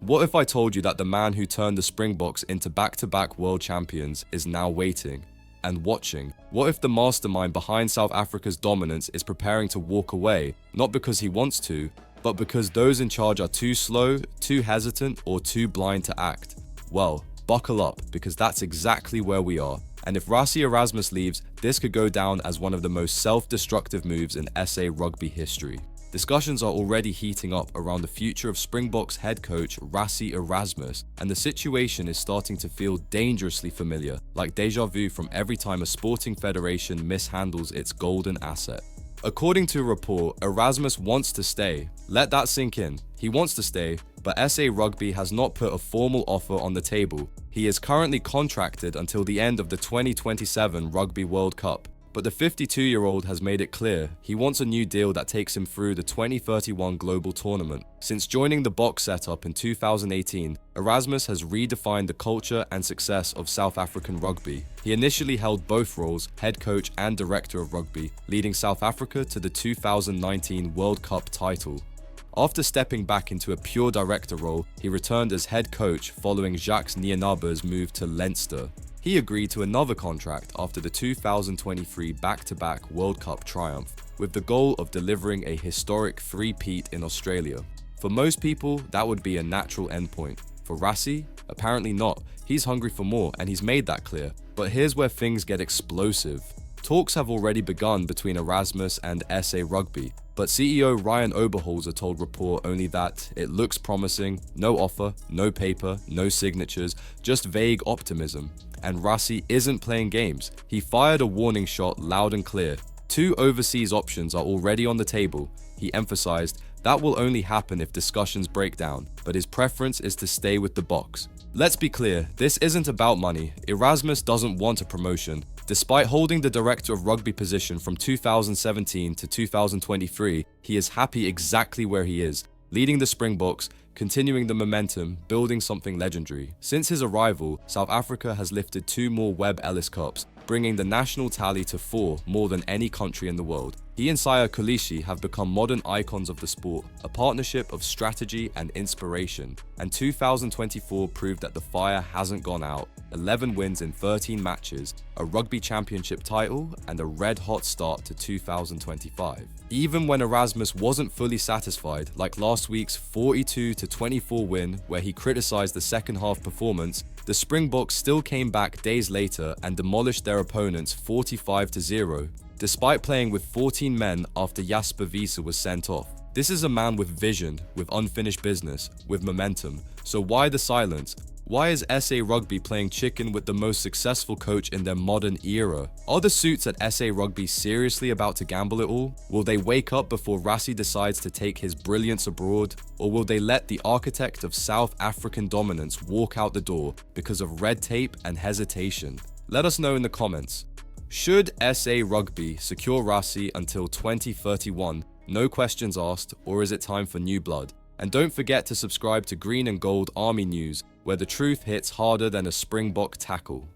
What if I told you that the man who turned the Springboks into back-to-back world champions is now waiting and watching? What if the mastermind behind South Africa's dominance is preparing to walk away, not because he wants to, but because those in charge are too slow, too hesitant, or too blind to act? Well, buckle up, because that's exactly where we are. And if Rassie Erasmus leaves, this could go down as one of the most self-destructive moves in SA rugby history. Discussions are already heating up around the future of Springboks head coach Rassie Erasmus, and the situation is starting to feel dangerously familiar, like deja vu from every time a sporting federation mishandles its golden asset. According to a report, Erasmus wants to stay. Let that sink in. He wants to stay, but SA Rugby has not put a formal offer on the table. He is currently contracted until the end of the 2027 Rugby World Cup. But the 52-year-old has made it clear he wants a new deal that takes him through the 2031 global tournament. Since joining the Boks setup in 2018, Erasmus has redefined the culture and success of South African rugby. He initially held both roles, head coach and director of rugby, leading South Africa to the 2019 World Cup title. After stepping back into a pure director role, he returned as head coach following Jacques Nienaber's move to Leinster. He agreed to another contract after the 2023 back-to-back World Cup triumph, with the goal of delivering a historic three-peat in Australia. For most people, that would be a natural endpoint. For Rassie, apparently not. He's hungry for more, and he's made that clear. But here's where things get explosive. Talks have already begun between Erasmus and SA Rugby, but CEO Ryan Oberholzer told Rapport only that it looks promising, no offer, no paper, no signatures, just vague optimism. And Rassie isn't playing games. He fired a warning shot loud and clear. 2 overseas options are already on the table. He emphasized that will only happen if discussions break down, but his preference is to stay with the Boks. Let's be clear, this isn't about money. Erasmus doesn't want a promotion. Despite holding the director of rugby position from 2017 to 2023, he is happy exactly where he is, leading the Springboks, continuing the momentum, building something legendary. Since his arrival, South Africa has lifted 2 more Webb Ellis Cups, bringing the national tally to 4, more than any country in the world. He and Siya Kolisi have become modern icons of the sport, a partnership of strategy and inspiration. And 2024 proved that the fire hasn't gone out. 11 wins in 13 matches, a rugby championship title, and a red-hot start to 2025. Even when Erasmus wasn't fully satisfied, like last week's 42-24 win where he criticized the second half performance, the Springboks still came back days later and demolished their opponents 45-0, despite playing with 14 men after Jasper Wiese was sent off. This is a man with vision, with unfinished business, with momentum. So why the silence? Why is SA Rugby playing chicken with the most successful coach in their modern era? Are the suits at SA Rugby seriously about to gamble it all? Will they wake up before Rassie decides to take his brilliance abroad? Or will they let the architect of South African dominance walk out the door because of red tape and hesitation? Let us know in the comments. Should SA Rugby secure Rassie until 2031, no questions asked, or is it time for new blood? And don't forget to subscribe to Green and Gold Army News, where the truth hits harder than a Springbok tackle.